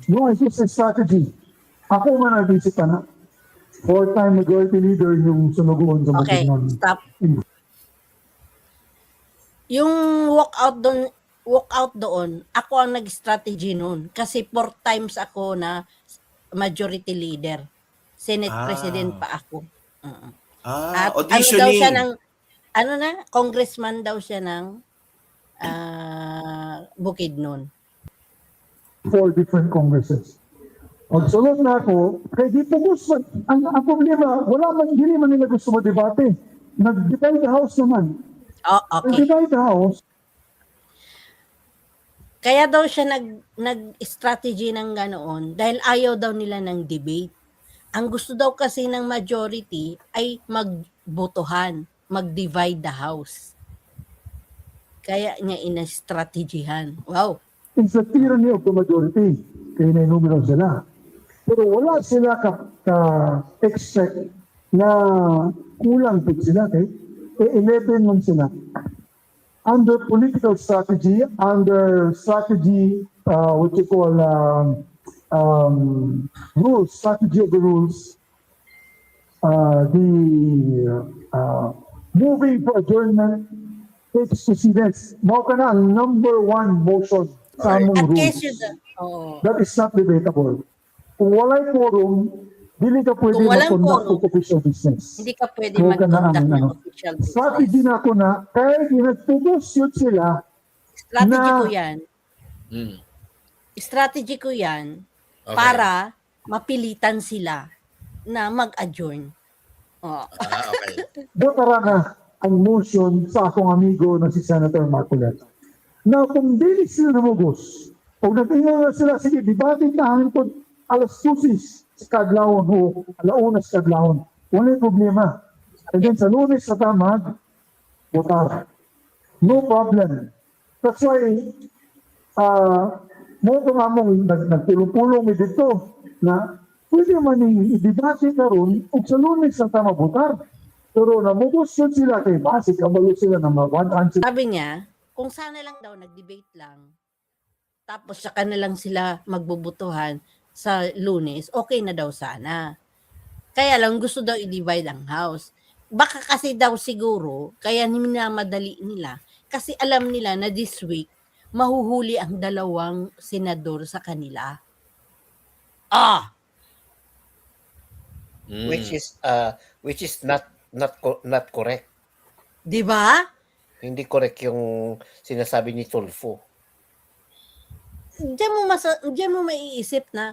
No, it's just a strategy. Ako man nag-isip na. Four-time majority leader yung sunuguan sa Okay, Bukidnon. stop. Yung walkout doon, ako ang nag-strategy noon. Kasi 4 times ako na majority leader. Senate President pa ako. At ano daw siya Auditioning. ng, ano na, congressman daw siya ng Bukidnon. 4 different congresses. Pagsulod na ako, kaya di po gusto, ang problema, wala man, hindi man nila gusto mo-debate. Nag-divide the house naman. Oh, okay. Nag-divide the house, Kaya daw siya nag-strategy ng ganoon dahil ayaw daw nila ng debate. Ang gusto daw kasi ng majority ay magbotohan, mag-divide the house. Kaya niya ina-strategyhan. Wow. it's a tyranny of the majority. Kaya na-numero sila. Pero wala sila ka-expect na kulang po sila. Okay? 11 man sila. Under political strategy, under strategy, what you call rules, strategy of the rules, the moving for adjournment takes precedence. Mao ka na ang number 1 motion sa among At rules. case That is not debatable. Kung walay quorum, dili ka pwede Kung walang mag-conduct quorum, of official business. hindi ka pwede Kung ka na mag-conduct ang, ng official strategy business. na ako na, kaya ginagpupus yun sila, Strategy na- ko yan. Strategy ko yan Okay. para mapilitan sila na mag-adjourn. Oh. Okay. botara na ang motion sa akong amigo na si Senator Marcoleta. Na kung dili sila namugos, o nag-ingat na sila, sige, dibatin na hangin po alas 2 sa kadlawon o alauna sa kadlawon. Walang problema. And then sa Lunes sa tamag, botar. No problem. That's why, mo itong among nagpulong-pulong mi dito na pwede man i-debate karon o sa Lunes sa tama botar. Pero namugos yun sila kay base kabalo sila na mag-1 Sabi niya, kung sana lang daw nag-debate lang, tapos saka na lang sila magbubutuhan sa Lunes, okay na daw sana. Kaya lang gusto daw i-divide ang house. Baka kasi daw siguro, kaya minamadali nila, kasi alam nila na this week, mahuhuli ang 2 senador sa kanila. Which is not correct. Di ba? Hindi correct yung sinasabi ni Tulfo. Diyan mo maiisip na,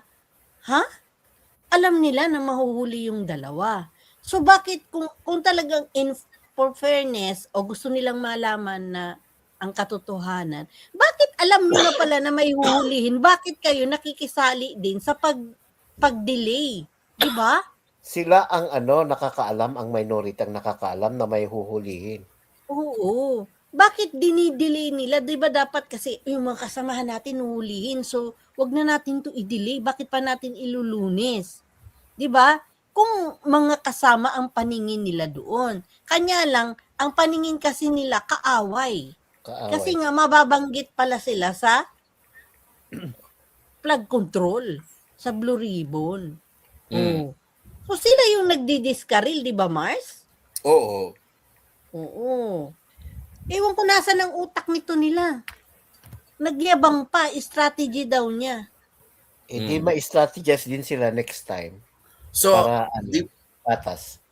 alam nila na mahuhuli yung 2. So bakit kung talagang for fairness o gusto nilang malaman na ang katotohanan, bakit alam nyo na pala na may huhulihin? Bakit kayo nakikisali din sa pag-delay? Di ba? Sila ang nakakaalam, ang minority ang nakakaalam na may huhulihin. Oo. Bakit dinidelay nila? Di ba dapat kasi yung mga kasamahan natin huhulihin. So, wag na natin to i-delay. Bakit pa natin ilulunes? Di ba? Kung mga kasama ang paningin nila doon. Kanya lang, ang paningin kasi nila kaaway. Kasi nga mababanggit pala sila sa flood control, sa Blue Ribbon. Oh. So sila yung nagdidiskaril, di ba Mars? Oo. Oo. Ewan ko nasa ng utak nito nila. Nagyabang pa, strategy daw niya. Hindi ma-strategize din sila next time So, para patas.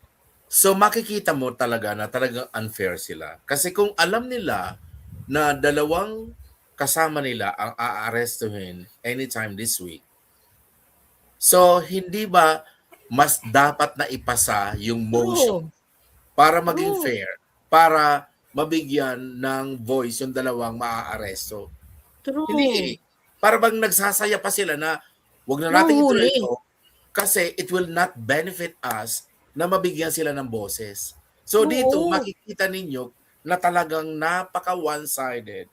so makikita mo talaga na talagang unfair sila. Kasi kung alam nila na 2 kasama nila ang aarestuhin anytime this week, so hindi ba mas dapat na ipasa yung motion para maging True. fair, para mabigyan ng voice yung 2 maaaresto? True. Hindi eh. Para bang nagsasaya pa sila na wag na natin ituloy ito kasi it will not benefit us na mabigyan sila ng boses. So dito makikita ninyo na talagang napaka one-sided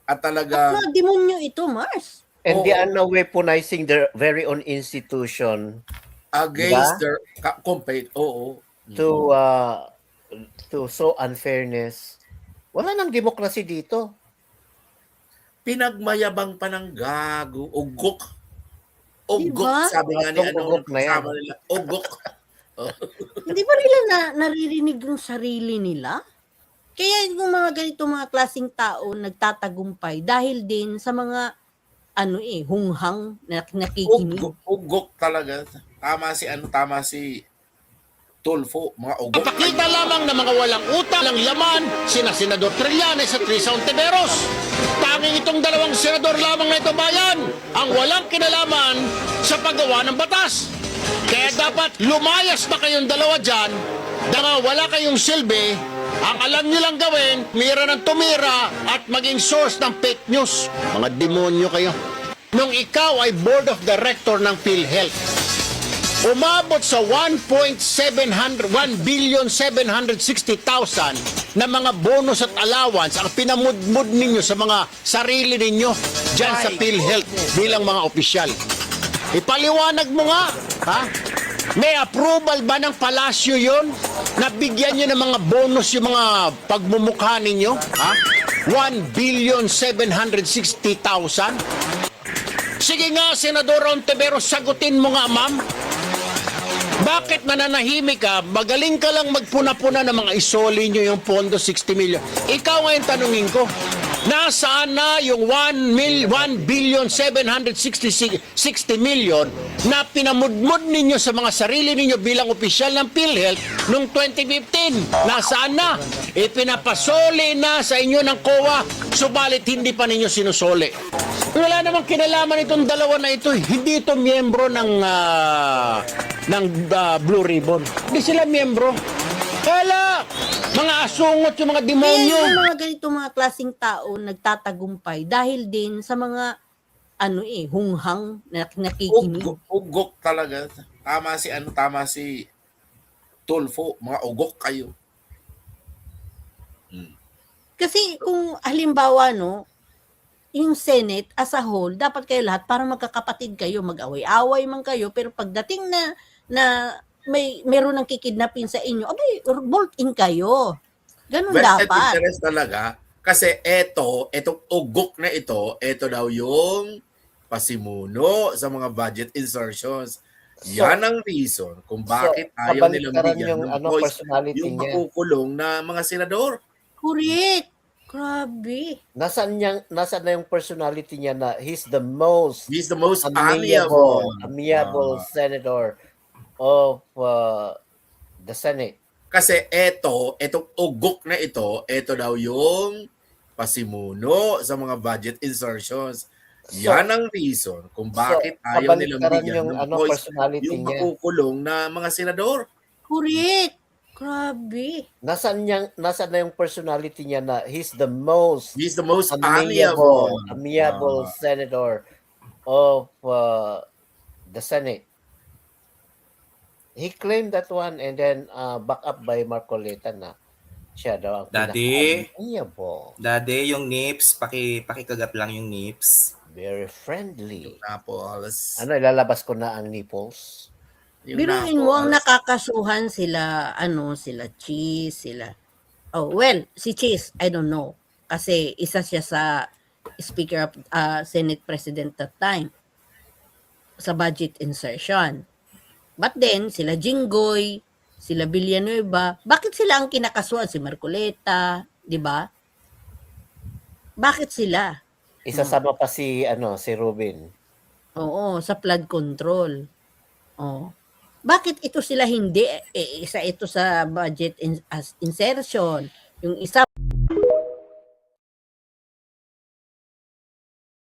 at talaga At demonyo ito, Mars. And they are now weaponizing their very own institution against their compete. Oo. to show unfairness. Wala nang demokrasy dito. Pinagmayabang pa ng gago o gok Ugok, Diba? sabi nga ni Tatlong ugok na yan. kasama nila. Ugok. Oh. Hindi ba nila naririnig yung sarili nila? Kaya yung mga ganitong mga klaseng tao nagtatagumpay dahil din sa mga hunghang na nakikinig. Ugok talaga. Tama si Tulfo, mga ugok. Papakita lamang ng mga walang utang ng laman sina Senador Trillanes at Risa Ontiveros. Tanging itong dalawang senador lamang na ito bayan ang walang kinalaman sa paggawa ng batas. Kaya dapat lumayas na kayong dalawa dyan dahil wala kayong silbi. Ang alam nyo lang gawin, mira ng tumira at maging source ng fake news. Mga demonyo kayo. Nung ikaw ay board of director ng PhilHealth, umabot sa 1,760,000 na mga bonus at allowance ang pinamudmud ninyo sa mga sarili ninyo dyan sa PhilHealth bilang mga opisyal. Ipaliwanag mo nga, ha? May approval ba ng palasyo yon? Nabigyan nyo ng mga bonus yung mga pagmumukha ninyo? Ha? 1,760,000? Sige nga, Senador Ontiveros, sagutin mo nga, ma'am. Bakit mananahimik ka? Magaling ka lang magpuna-puna ng mga isoli nyo yung pondo 60 million. Ikaw ngayon tanungin ko, nasaan na yung 1,760 million na pinamudmud ninyo sa mga sarili ninyo bilang opisyal ng PhilHealth noong 2015? Nasaan na? Ipinapasoli na sa inyo ng COA, subalit hindi pa ninyo sinusoli. Wala namang kinalaman itong dalawa na ito. Hindi ito miyembro ng Blue Ribbon. Hindi sila miyembro. Kala, mga asungot yung mga Kaya demonyo. yung mga ganitong mga klaseng tao nagtatagumpay dahil din sa mga hunghang na nakikinig. Ugok talaga. Tama si Tulfo, mga ugok kayo. Kasi kung halimbawa, yung Senate as a whole, dapat kayo lahat parang magkakapatid kayo, mag-away-away man kayo, pero pagdating na meron ng kikidnapin sa inyo, abay, bolt in kayo. Ganun Vested dapat. interest talaga. Kasi etong ugok na ito daw yung pasimuno sa mga budget insertions. Yan ang reason kung bakit ayaw nilang kabaliktaran bigyan yung ng voice personality yung niya. makukulong na mga senador. Correct. Grabe. Nasaan na yung personality niya na he's the most He's the most amiable. amiable senator of the Senate. Kasi etong ugok na ito daw yung pasimuno sa mga budget insertions. Yan ang reason kung bakit ayaw nilang kabaliktaran bigyan yung ng voice personality yung niya. makukulong na mga senador. Correct. Grabe. Nasaan na yung personality niya na he's the most He's the most amiable. amiable senator of the Senate. He claimed that one and then back up by Marcoleta na siya daw ang Daddy. amiable, Dade, yung nips, pakikagat lang yung nips. very friendly. Tapos, Ano, ilalabas ko na ang nipples? yung Biruin mo ang Naples, nakakasuhan sila, sila Cheese, si Cheese, I don't know. Kasi isa siya sa Speaker of Senate President that time sa budget insertion. But then, sila Jinggoy, sila Villanueva, bakit sila ang kinakasuhan? Si Marcoleta, di ba? Bakit sila? Isasama pa si Rubin. Oo, sa flood control. Oh. Bakit ito sila hindi? Isa ito sa budget insertion. Yung isa